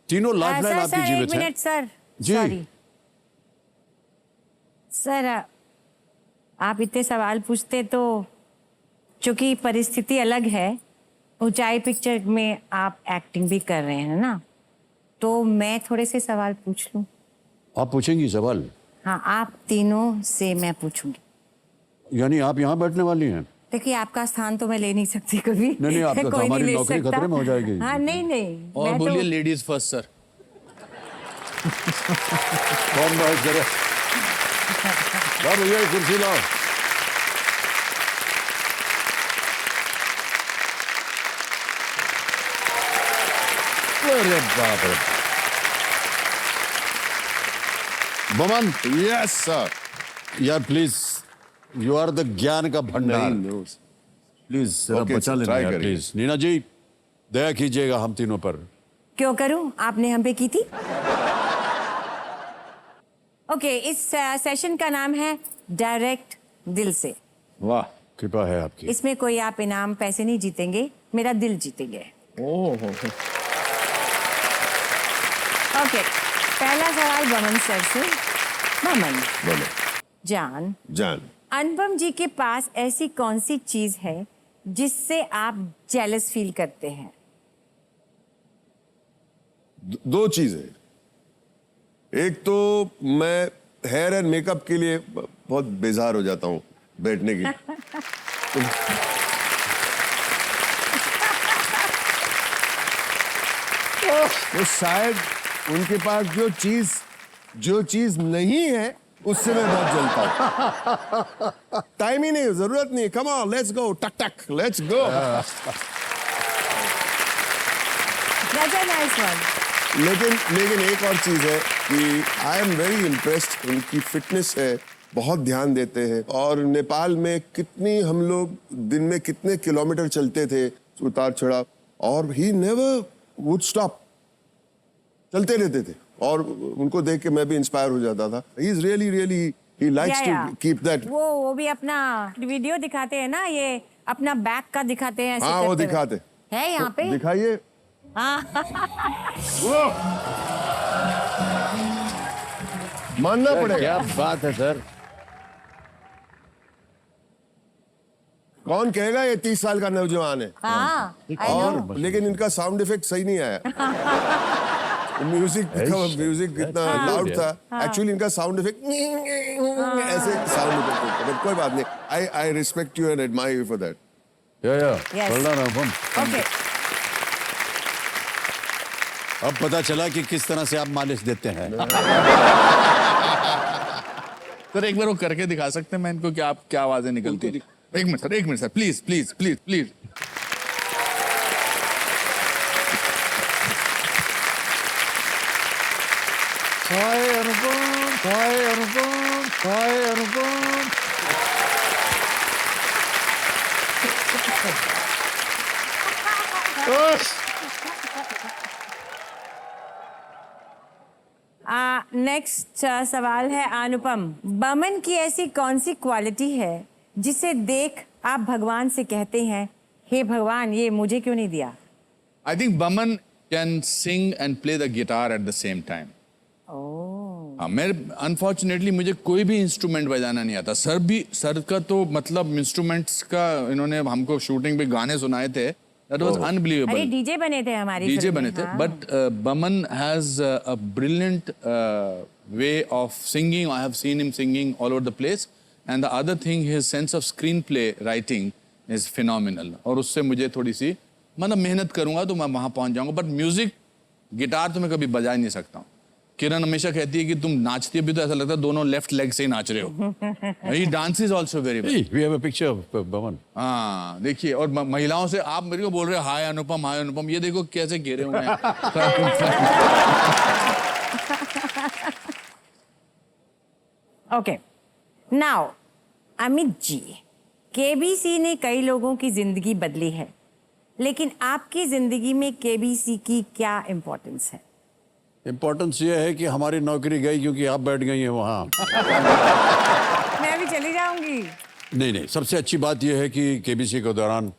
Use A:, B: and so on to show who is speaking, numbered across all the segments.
A: तीनों लाइफलाइन आपकी जीवित
B: एक
A: है।
B: मिनट सर,
A: जी।
B: सॉरी सर, आप इतने सवाल पूछते तो, चूंकि परिस्थिति अलग है, ऊंचाई पिक्चर में आप एक्टिंग भी कर रहे हैं ना, तो मैं थोड़े से सवाल पूछ लूं?
A: आप पूछेंगी सवाल?
B: हाँ, आप तीनों से मैं पूछूंगी।
A: यानी आप यहाँ बैठने वाली हैं?
B: देखिए, आपका स्थान तो मैं ले नहीं सकती कभी।
A: नहीं, आपका तो
B: कोई नहीं
A: हमारी
B: ले
A: नौकरी
B: सकता।
A: खतरे में हो जाएगी।
B: हाँ, नहीं
C: और
B: मैं
C: बोलिए
B: तो...
C: लेडीज फर्स्ट सर।
A: कौन बहस करे? लाओ भैया ये कुर्सी लाओ।
C: अरे बाप रे।
A: Boman,
D: yes sir.
A: यार प्लीज, यू आर द ज्ञान का भंडार। प्लीज जरा
D: Okay,
A: बचा
D: sir,
A: लेना
D: try
A: यार,
D: करिए।
A: प्लीज। नीना जी, दया कीजिएगा हम तीनों पर।
B: क्यों करूं? आपने हम पे की थी। ओके, इस सेशन का नाम है डायरेक्ट दिल से।
C: वाह।
A: कृपा है आपकी।
B: इसमें कोई आप इनाम पैसे नहीं जीतेंगे, मेरा दिल जीतेंगे।
C: ओह।
B: ओके, पहला सवाल बमन सर से। बमन
D: बोलो।
B: जान,
D: जान,
B: अनुपम जी के पास ऐसी कौन सी चीज है जिससे आप जेलस फील करते हैं?
D: दो चीजें। एक तो मैं हेयर एंड मेकअप के लिए बहुत बेजार हो जाता हूँ बैठने की। तो शायद उनके पास जो चीज नहीं है उससे मैं बहुत जलता हूँ। टाइम ही नहीं, जरूरत नहीं। कम ऑन, लेट्स गो, टक टक, let's go.
B: That's a nice one.
D: लेकिन एक और चीज है कि आई एम वेरी इम्प्रेस्ड। उनकी फिटनेस है, बहुत ध्यान देते हैं। और नेपाल में कितनी हम लोग दिन में कितने किलोमीटर चलते थे, उतार चढ़ाव, और ही नेवर वुड स्टॉप, चलते रहते थे। और उनको देख के मैं भी इंस्पायर हो जाता था। He is really really, he likes to keep that.
B: वो भी अपना वीडियो दिखाते हैं ना, ये अपना बैक का दिखाते हैं ऐसे
D: हाँ, वो
B: करते हुए।
D: दिखाते
B: है यहाँ पे।
D: दिखाइए।
B: हाँ।
D: मानना पड़ेगा।
A: क्या बात है सर।
D: कौन कहेगा ये 30 साल का नौजवान है।
B: हाँ, I know.
D: और लेकिन इनका साउंड इफेक्ट सही नहीं आया। म्यूजिक कितना लाउड था। एक्चुअली इनका साउंड इफेक्ट ऐसे साउंड इफेक्ट होता है। कोई बात नहीं। I respect you and admire you for that.
B: Yes.
A: well done, Anupam.
B: Okay.
A: अब पता चला कि किस तरह से आप मालिश देते हैं।
C: सर एक बार वो करके दिखा सकते हैं मैं इनको कि आप क्या आवाजें निकलती है? एक minute sir, please please please please.
A: Hi Anupam, hi Anupam, hi Anupam.
B: Next सवाल है अनुपम। बमन की ऐसी कौन सी क्वालिटी है जिसे देख आप भगवान से कहते हैं, हे भगवान ये मुझे क्यों नहीं दिया?
C: I think Boman can sing and play the guitar at the same time. हाँ, मैं अनफॉर्चुनेटली मुझे कोई भी इंस्ट्रूमेंट बजाना नहीं आता। सर का तो मतलब इंस्ट्रूमेंट्स का इन्होंने हमको शूटिंग पे गाने सुनाए थे। That was unbelievable.
B: अरे डीजे बने थे हमारी
C: डीजे
B: फिल्म
C: बने
B: में,
C: थे,
B: हाँ।
C: But Boman has a brilliant way of singing. I have seen him singing all over the place, and the other thing his sense of screen play writing is phenomenal. और उससे मुझे थोड़ी सी मतलब मेहनत करूंगा तो मैं वहां पहुंच जाऊंगा। बट म्यूजिक, गिटार तो मैं कभी बजा ही नहीं सकता हूँ। किरण हमेशा कहती है कि तुम नाचती भी तो ऐसा लगता है दोनों लेफ्ट लेग से ही नाच रहे हो। ही dances also very well.
A: We have a picture of Boman.
C: हाँ देखिए, और महिलाओं से आप मेरे को बोल रहे हो हाय अनुपम, हाय अनुपम, ये देखो कैसे घेरे हुए हैं।
B: Okay, now Amit ji, KBC ने कई लोगों की जिंदगी बदली है, लेकिन आपकी जिंदगी में केबीसी की क्या इम्पोर्टेंस है?
A: इम्पोर्टेंस ये है कि हमारी नौकरी गई क्योंकि आप बैठ गई हैं वहाँ।
B: मैं भी चली जाऊंगी।
A: नहीं, सबसे अच्छी बात यह है कि केबीसी के दौरान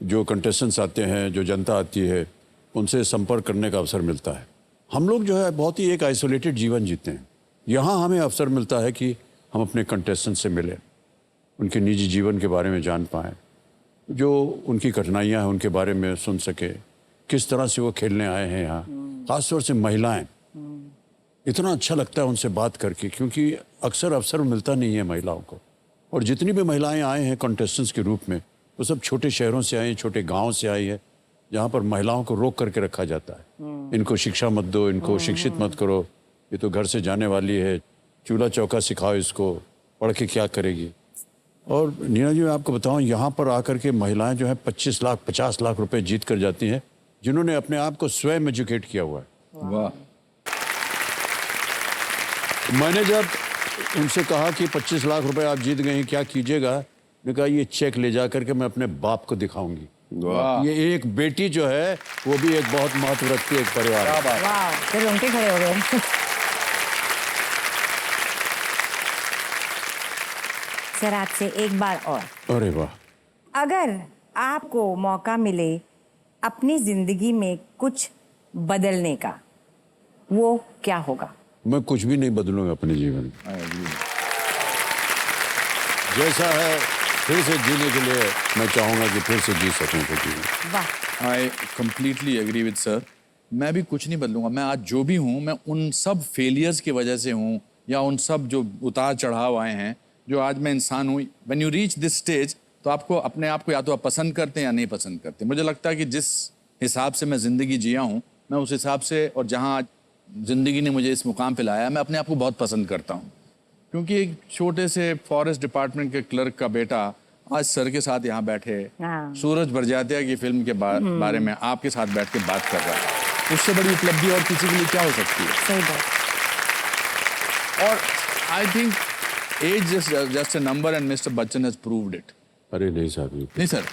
A: जो कंटेस्टेंट्स आते हैं, जो जनता आती है, उनसे संपर्क करने का अवसर मिलता है। हम लोग जो है बहुत ही एक आइसोलेटेड जीवन जीते हैं। यहाँ हमें अवसर मिलता है कि हम अपने कंटेस्टेंट से मिलें, उनके निजी जीवन के बारे में जान पाएँ, जो उनकी कठिनाइयाँ हैं उनके बारे में सुन सके, किस तरह से वो खेलने आए हैं यहाँ, ख़ासतौर से महिलाएं। इतना अच्छा लगता है उनसे बात करके, क्योंकि अक्सर अवसर मिलता नहीं है महिलाओं को। और जितनी भी महिलाएं आए हैं कंटेस्टेंट्स के रूप में, वो सब छोटे शहरों से आई हैं, छोटे गाँव से आई है, जहाँ पर महिलाओं को रोक करके रखा जाता है। इनको शिक्षा मत दो, इनको शिक्षित मत करो, ये तो घर से जाने वाली है, चूल्हा चौका सिखाओ इसको, पढ़ के क्या करेगी। और नीना जी, मैं आपको बताऊं, यहाँ पर आकर के महिलाएं जो है 25 लाख 50 लाख रुपए जीत कर जाती हैं, जिन्होंने अपने आप को स्वयं एजुकेट किया हुआ है।
C: वाह।
A: मैंने जब उनसे कहा कि 25 लाख रुपए आप जीत गए हैं, क्या कीजिएगा? मैंने कहा ये चेक ले जा करके मैं अपने बाप को दिखाऊंगी।
C: वाह।
A: ये एक बेटी जो है वो भी एक बहुत महत्व रखती है एक परिवार में।
B: वाह, फिर रोंगटे खड़े हो गए। सर, आपसे एक बार और,
A: अरे वाह,
B: अगर आपको मौका मिले अपनी जिंदगी में कुछ बदलने का, वो क्या होगा?
A: मैं कुछ भी नहीं बदलूंगा अपने जीवन में। जैसा है फिर से जीने के लिए मैं चाहूंगा कि फिर से जी सकूं तो जीवन।
B: वाह।
C: I completely agree with sir. मैं भी कुछ नहीं बदलूंगा। मैं आज जो भी हूँ, मैं उन सब फेलियर्स की वजह से हूँ, या उन सब जो उतार चढ़ाव आए हैं, जो आज मैं इंसान हूँ। When you reach this stage, तो आपको अपने आप को या तो आप पसंद करते हैं या नहीं पसंद करते। मुझे लगता है कि जिस हिसाब से मैं ज़िंदगी जिया हूँ, मैं उस हिसाब से, और जहाँ आज ज़िंदगी ने मुझे इस मुकाम पे लाया, मैं अपने आप को बहुत पसंद करता हूँ। क्योंकि एक छोटे से फॉरेस्ट डिपार्टमेंट के क्लर्क का बेटा आज सर के साथ यहाँ बैठे,
B: हाँ।
C: सूरज बरजातिया की फिल्म के बारे में आपके साथ बैठ के बात कर रहा है, उससे बड़ी उपलब्धि और किसी के लिए क्या हो सकती है?
B: सही बात।
C: और I think as just a number, and mister Bachchan has proved it.
A: अरे नहीं साहब,
C: नहीं sir,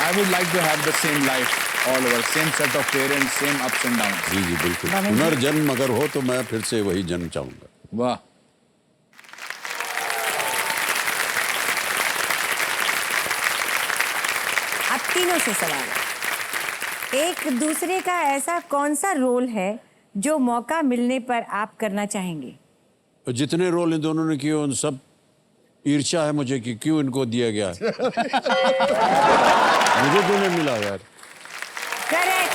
C: I would like to have the same life all over, same set of parents, same ups and downs.
A: जी जी बिल्कुल। पुनर्जन्म अगर हो तो मैं फिर से वही जन्म चाहूंगा।
C: वाह।
B: अब तीनों से सवाल है, एक दूसरे का ऐसा कौन सा रोल है जो मौका मिलने पर आप करना चाहेंगे?
A: और जितने रोल इन दोनों ने किए उन सब ईर्ष्या है मुझे कि क्यों इनको दिया गया। मुझे क्यों नहीं मिला यार?
B: करेक्ट,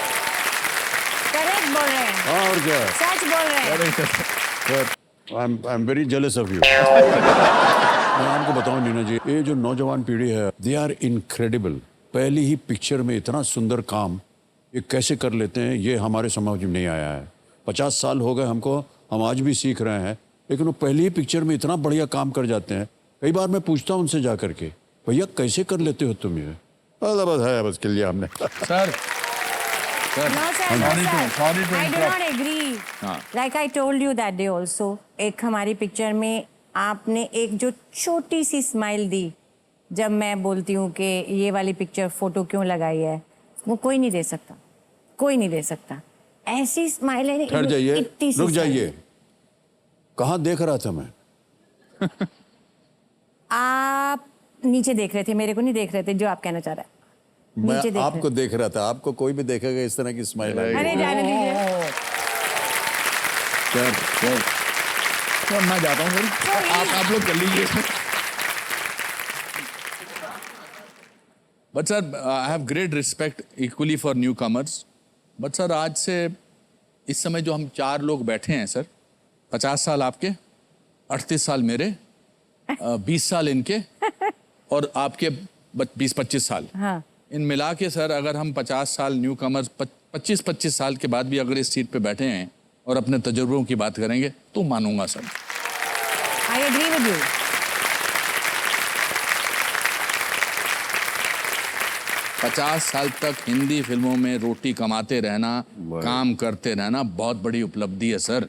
B: करेक्ट बोल रहे हैं,
A: हाँ और क्या,
B: सच बोल रहे हैं।
A: I am very jealous of you. मैं आपको बताऊं नीना जी, ये जो नौजवान पीढ़ी है, दे आर इनक्रेडिबल। पहली ही पिक्चर में इतना सुंदर काम ये कैसे कर लेते हैं, ये हमारे समझ में नहीं आया है। 50 साल हो गए हमको, हम आज भी सीख रहे हैं, लेकिन वो पहली ही पिक्चर में इतना बढ़िया काम कर जाते हैं। कई बार मैं पूछता हूँ उनसे जा करके, भैया कैसे कर लेते हो तुम ये? बस है, बस के लिए हमने।
C: Sir,
B: No, sir, no, sir. I do not agree.
C: हाँ.
B: Like I told you that day also, एक हमारी पिक्चर में आपने एक जो छोटी सी स्माइल दी, जब मैं बोलती हूँ कि ये वाली पिक्चर फोटो क्यों लगाई है, वो कोई नहीं दे सकता, कोई नहीं दे सकता। ऐसी स्माइल है,
A: ठहर जाइए,
B: इतनी सी
A: रुक
B: smile।
A: जाइए, कहाँ देख रहा था मैं?
B: आप नीचे देख रहे थे, मेरे को नहीं देख रहे थे, जो आप कहना चाह रहे हैं।
A: मैं
B: नीचे देख
A: आपको
B: रहे
A: देख रहा था, आपको कोई भी देखेगा इस तरह की स्माइल
B: थे। अरे जाने दीजिए।
C: सर मैं जाता हूँ सर, आप लोग कर लीजिए। But sir, I have great respect equally for new commerce. But sir, आज से इस समय जो हम 4 लोग बैठे हैं सर, 50 साल आपके, 38 साल मेरे, 20 साल इनके, और आपके 20-25 साल।
B: हाँ।
C: इन मिला के सर, अगर हम 50 साल न्यू कमर्स 25-25 साल के बाद भी अगर इस सीट पे बैठे हैं और अपने तजुर्बों की बात करेंगे, तो मानूंगा sir.
B: I agree with you.
C: पचास साल तक हिंदी फिल्मों में रोटी कमाते रहना, काम करते रहना बहुत बड़ी उपलब्धि है सर।